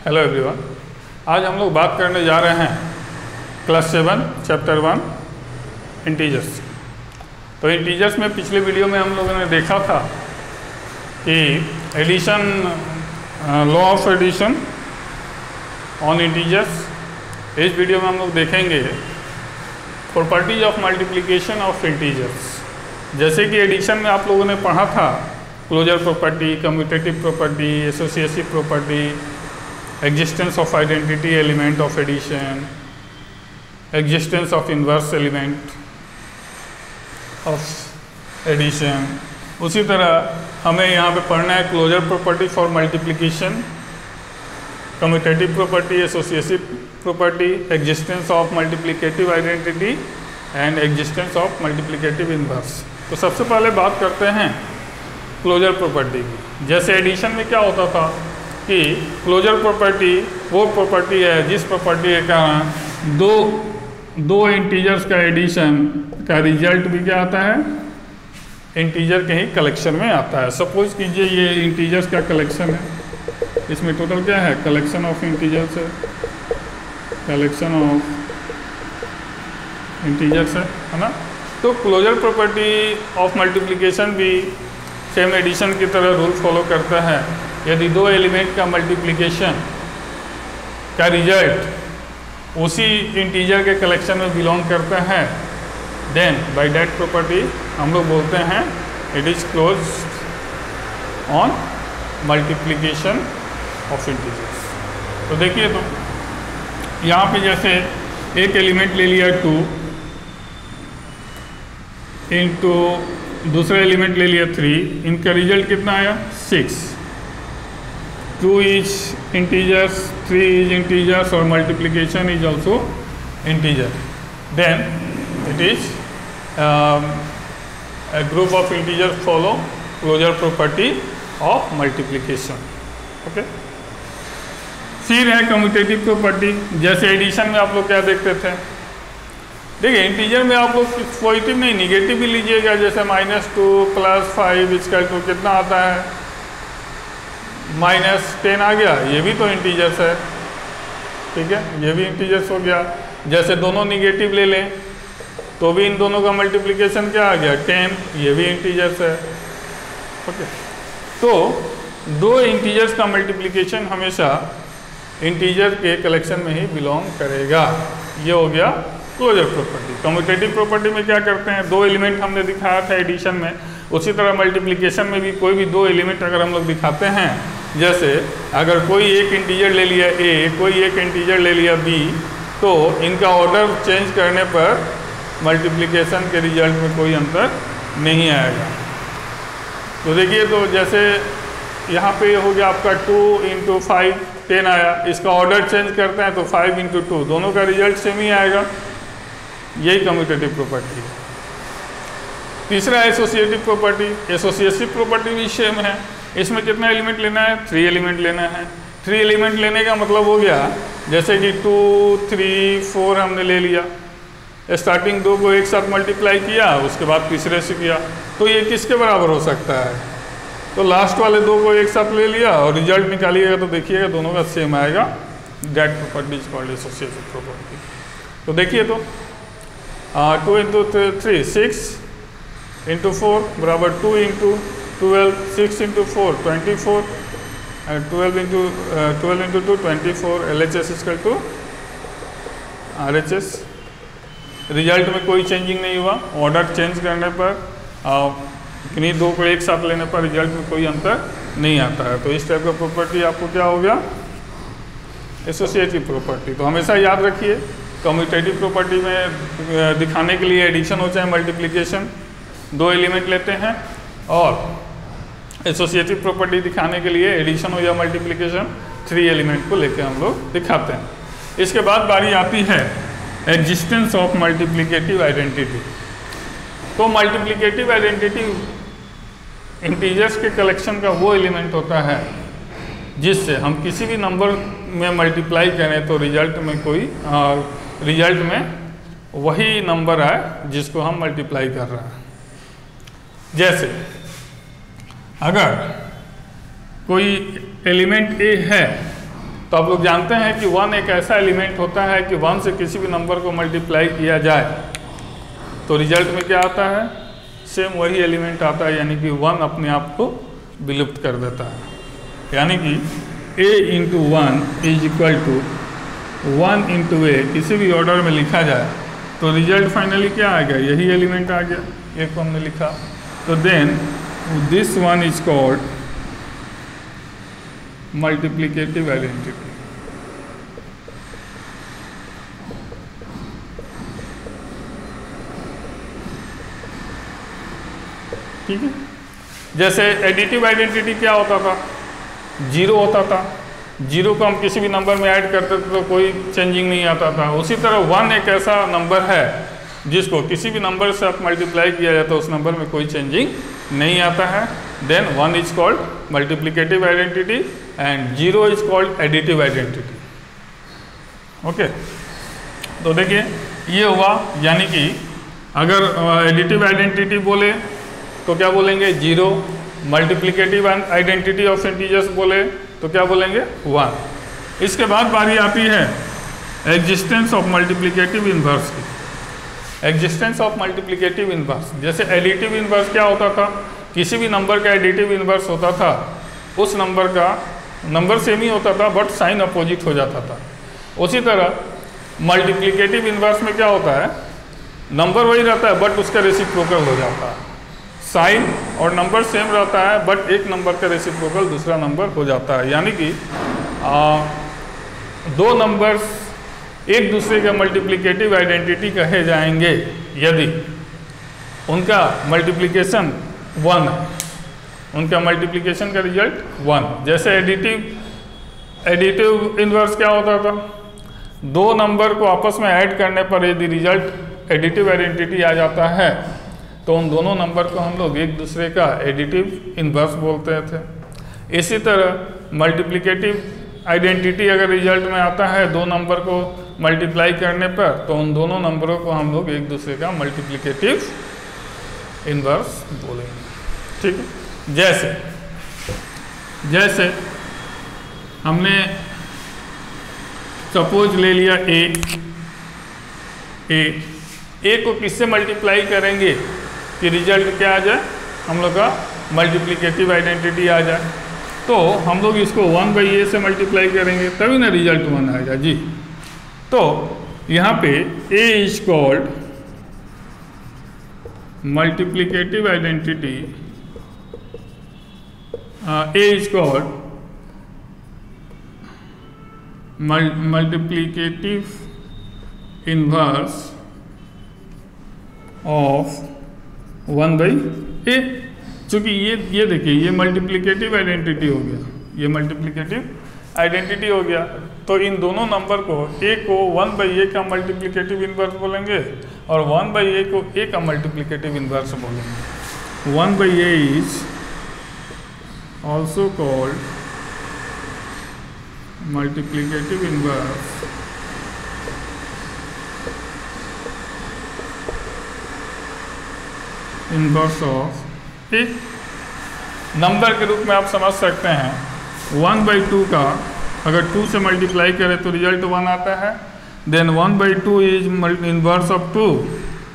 Hello everyone, आज हम लोग बात करने जा रहे हैं क्लास 7 चैप्टर 1 इंटीजर्स। तो इंटीजर्स में पिछले वीडियो में हम लोगों ने देखा था कि addition, law of addition on integers. इस वीडियो में हम लोग देखेंगे properties of multiplication of integers. जैसे कि एडिशन में आप लोगों ने पढ़ा था closure property, commutative property, associative property, existence of identity element of addition, existence of inverse element of addition। उसी तरह हमें यहाँ पे पढ़ना है closure property for multiplication, commutative property, associative property, existence of multiplicative identity and existence of multiplicative inverse. तो सबसे पहले बात करते हैं क्लोजर प्रॉपर्टी की। जैसे एडिशन में क्या होता था कि क्लोजर प्रॉपर्टी वो प्रॉपर्टी है जिस प्रॉपर्टी के कारण दो इंटीजर्स का एडिशन का रिजल्ट भी क्या आता है, इंटीजर के ही कलेक्शन में आता है। सपोज कीजिए ये इंटीजर्स का कलेक्शन है, इसमें टोटल क्या है, कलेक्शन ऑफ इंटीजर्स है, कलेक्शन ऑफ इंटीजर्स है ना। तो क्लोजर प्रॉपर्टी ऑफ मल्टीप्लिकेशन भी सेम एडिशन की तरह रूल फॉलो करता है। यदि दो एलिमेंट का मल्टीप्लिकेशन का रिजल्ट उसी इंटीजर के कलेक्शन में बिलोंग करता है, देन बाय दैट प्रॉपर्टी हम लोग बोलते हैं it is close on multiplication of integers. तो देखिए, तो यहाँ पे जैसे एक एलिमेंट ले लिया 2 इंटू दूसरा एलिमेंट ले लिया 3, इनका रिजल्ट कितना आया 6। 2 is integers, 3 is integers और multiplication is also integer. Then it is a group of integers follow closure property of multiplication. Okay? फिर है कम्यूटेटिव प्रॉपर्टी। जैसे एडिशन में आप लोग क्या देखते थे, देखिए इंटीजर में आप लोग पॉजिटिव नहीं निगेटिव भी लीजिएगा। जैसे -2 + 5 इसका तो कितना आता है, -10 आ गया, ये भी तो इंटीजर्स है, ठीक है, ये भी इंटीजर्स हो गया। जैसे दोनों निगेटिव ले लें तो भी इन दोनों का मल्टीप्लिकेशन क्या आ गया 10, ये भी इंटीजर्स है। ओके, तो दो इंटीजर्स का मल्टीप्लिकेशन हमेशा इंटीजर के कलेक्शन में ही बिलोंग करेगा। ये हो गया क्लोजर प्रॉपर्टी। कम्यूटेटिव प्रॉपर्टी में क्या करते हैं, दो एलिमेंट हमने दिखाया था एडिशन में, उसी तरह मल्टीप्लिकेशन में भी कोई भी दो एलिमेंट अगर हम लोग दिखाते हैं, जैसे अगर कोई एक इंटीजर ले लिया a, कोई एक इंटीजर ले लिया b, तो इनका ऑर्डर चेंज करने पर मल्टीप्लिकेशन के रिजल्ट में कोई अंतर नहीं आएगा। तो देखिए, तो जैसे यहाँ पे हो गया आपका 2 × 5 10 आया, इसका ऑर्डर चेंज करते हैं तो 5 × 2 दोनों का रिजल्ट सेम ही आएगा। यही कम्यूटेटिव प्रॉपर्टी है। तीसरा एसोसिएटिव प्रॉपर्टी। एसोसिएटिव प्रॉपर्टी भी सेम है। इसमें कितना एलिमेंट लेना है, 3 एलिमेंट लेना है। 3 एलिमेंट लेने का मतलब हो गया जैसे कि 2 3 4 हमने ले लिया, स्टार्टिंग 2 को एक साथ मल्टीप्लाई किया, उसके बाद तीसरे से किया, तो ये किसके बराबर हो सकता है, तो लास्ट वाले 2 को एक साथ ले लिया और रिजल्ट निकालिएगा तो देखिएगा दोनों का सेम आएगा। That property is called associative property. तो देखिए, तो 2 × 3 6 × 4 बराबर 2 × 12, 6 × 4 24 and 12 × 2 24। LHS equal to RHS। Result में कोई चेंजिंग नहीं हुआ, ऑर्डर चेंज करने पर किन्हीं दो को एक साथ लेने पर रिजल्ट में कोई अंतर नहीं आता है। तो इस टाइप का प्रॉपर्टी आपको क्या हो गया, एसोसिएटिव प्रॉपर्टी। तो हमेशा याद रखिए, कम्यूटेटिव प्रॉपर्टी में दिखाने के लिए एडिशन हो चाहे मल्टीप्लिकेशन, दो एलिमेंट लेते हैं, और एसोसिएटिव प्रॉपर्टी दिखाने के लिए एडिशन हो या मल्टीप्लिकेशन 3 एलिमेंट को लेकर हम लोग दिखाते हैं। इसके बाद बारी आती है एग्जिस्टेंस ऑफ मल्टीप्लिकेटिव आइडेंटिटी। तो मल्टीप्लिकेटिव आइडेंटिटी इंटीजर्स के कलेक्शन का वो एलिमेंट होता है जिससे हम किसी भी नंबर में मल्टीप्लाई करें तो रिजल्ट में वही नंबर आए जिसको हम मल्टीप्लाई कर रहे हैं। जैसे अगर कोई एलिमेंट ए है तो आप लोग जानते हैं कि 1 एक ऐसा एलिमेंट होता है कि 1 से किसी भी नंबर को मल्टीप्लाई किया जाए तो रिजल्ट में क्या आता है, सेम वही एलिमेंट आता है, यानी कि 1 अपने आप को विलुप्त कर देता है। यानी कि a into 1 is equal to 1 into a किसी भी ऑर्डर में लिखा जाए तो रिजल्ट फाइनली क्या आ गया, यही एलिमेंट आ गया, एक को हमने लिखा। तो then this one is called multiplicative identity. ठीक है, जैसे एडिटिव आइडेंटिटी क्या होता था, 0 होता था, 0 को हम किसी भी नंबर में ऐड करते थे तो कोई चेंजिंग नहीं आता था। उसी तरह 1 एक ऐसा नंबर है जिसको किसी भी नंबर से आप मल्टीप्लाई किया जाए तो उस नंबर में कोई चेंजिंग नहीं आता है। Then 1 is called multiplicative identity and 0 is called additive identity. Okay, तो देखिए ये हुआ, यानी कि अगर एडिटिव आइडेंटिटी बोले तो क्या बोलेंगे 0, मल्टीप्लिकेटिव आइडेंटिटी ऑफ इंटीजर्स बोले तो क्या बोलेंगे 1। इसके बाद बारी आती है एग्जिस्टेंस ऑफ मल्टीप्लिकेटिव इनवर्स की। एग्जिस्टेंस ऑफ मल्टीप्लिकेटिव इनवर्स, जैसे एडिटिव इनवर्स क्या होता था, किसी भी नंबर का एडिटिव इनवर्स होता था, उस नंबर का नंबर सेम ही होता था बट साइन अपोजिट हो जाता था। उसी तरह मल्टीप्लिकेटिव इनवर्स में क्या होता है, नंबर वही रहता है बट उसका रेसिप्रोकल हो जाता है, साइन और नंबर सेम रहता है बट एक नंबर का रेसिप्रोकल दूसरा नंबर हो जाता है। यानी कि दो नंबर्स एक दूसरे का मल्टीप्लिकेटिव आइडेंटिटी कहे जाएंगे यदि उनका मल्टीप्लिकेशन 1 है, उनका मल्टीप्लिकेशन का रिजल्ट 1। जैसे एडिटिव इनवर्स क्या होता था, 2 नंबर को आपस में ऐड करने पर यदि रिजल्ट एडिटिव आइडेंटिटी आ जाता है तो उन दोनों नंबर को हम लोग एक दूसरे का एडिटिव इनवर्स बोलते थे। इसी तरह मल्टीप्लिकेटिव आइडेंटिटी अगर रिजल्ट में आता है 2 नंबर को मल्टीप्लाई करने पर तो उन दोनों नंबरों को हम लोग एक दूसरे का मल्टीप्लिकेटिव इनवर्स बोलेंगे। ठीक है, जैसे हमने सपोज ले लिया ए को किससे मल्टीप्लाई करेंगे कि रिजल्ट क्या आ जाए, हम लोग का मल्टीप्लिकेटिव आइडेंटिटी आ जाए, तो हम लोग इसको 1/a से मल्टीप्लाई करेंगे तभी ना रिजल्ट 1 आएगा जी। तो यहाँ पे a is called multiplicative identity, a is called multiplicative inverse of 1/a। चूँकि ये देखिए ये मल्टीप्लिकेटिव आइडेंटिटी हो गया, ये मल्टीप्लिकेटिव आइडेंटिटी हो गया, तो इन दोनों नंबर को a को 1/a का मल्टीप्लिकेटिव इनवर्स बोलेंगे और 1/a को a का मल्टीप्लिकेटिव इनवर्स बोलेंगे। 1/a is also called multiplicative inverse of A. Number के रूप में आप समझ सकते हैं 1/2 का अगर 2 से मल्टीप्लाई करें तो रिजल्ट 1 आता है। देन 1/2 इज इनवर्स ऑफ 2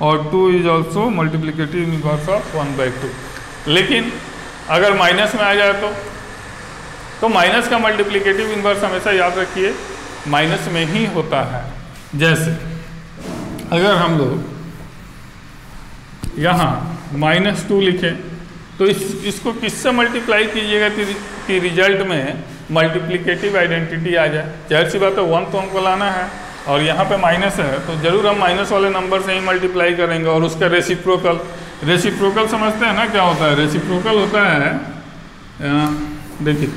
और 2 is also multiplicative inverse of 1/2। लेकिन अगर माइनस में आ जाए तो माइनस का मल्टीप्लिकेटिव इनवर्स हमेशा याद रखिए माइनस में ही होता है। जैसे अगर हम लोग यहाँ -2 लिखें तो इसको किससे मल्टीप्लाई कीजिएगा कि रिजल्ट में मल्टीप्लिकेटिव आइडेंटिटी आ जाए। जाहिर सी बात है 1 तो हमको लाना है और यहाँ पे माइनस है तो जरूर हम माइनस वाले नंबर से ही मल्टीप्लाई करेंगे और उसका रेसिप्रोकल समझते हैं ना क्या होता है। रेसिप्रोकल होता है, देखिए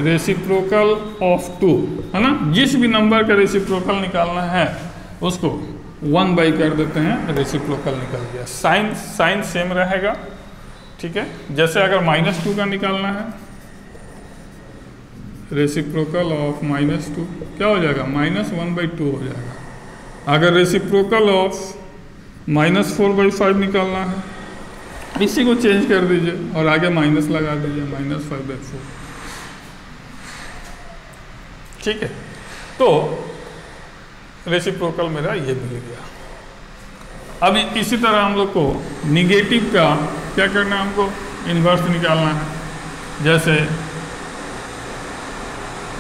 रेसिप्रोकल ऑफ 2 है ना, जिस भी नंबर का रेसिप्रोकल निकालना है उसको 1/, कर देते हैं, रेसिप्रोकल निकल गया। साइन सेम रहेगा। ठीक है, जैसे अगर -2 का निकालना है रेसिप्रोकल ऑफ -2 क्या हो जाएगा, -1/2 हो जाएगा। अगर रेसिप्रोकल ऑफ -4/5 निकालना है इसी को चेंज कर दीजिए और आगे माइनस लगा दीजिए, -5/4। ठीक है, तो रेसिप्रोकल मेरा ये मिल गया। अब इसी तरह हम लोग को निगेटिव का क्या करना है, हमको इन्वर्स निकालना है। जैसे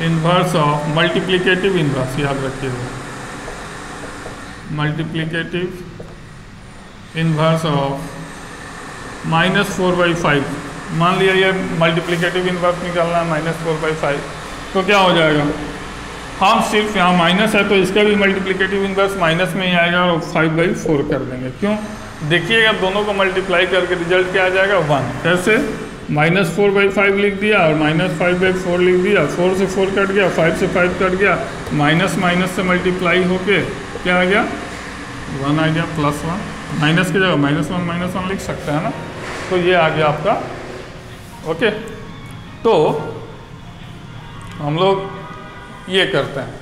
इन्वर्स ऑफ मल्टीप्लिकेटिव इन्वर्स, याद रखिएगा, मल्टीप्लिकेटिव इन्वर्स ऑफ -4/5। मान लिया ये मल्टीप्लिकेटिव इन्वर्स निकालना है -4/5, तो क्या हो जाएगा, हम सिर्फ यहाँ माइनस है तो इसका भी मल्टीप्लिकेटिव इन्वर्स माइनस में ही आएगा और 5/4 कर देंगे। क्यों, देखिएगा दोनों को मल्टीप्लाई करके रिजल्ट क्या आ जाएगा 1। कैसे, -4/5 लिख दिया और -5/4 लिख दिया, 4 से 4 कट गया, 5 से 5 कट गया, माइनस माइनस से मल्टीप्लाई होके क्या आ गया 1 आ गया, +1। माइनस की जगह -1 लिख सकते हैं ना, तो ये आ गया आपका। ओके, तो हम लोग ये करते हैं।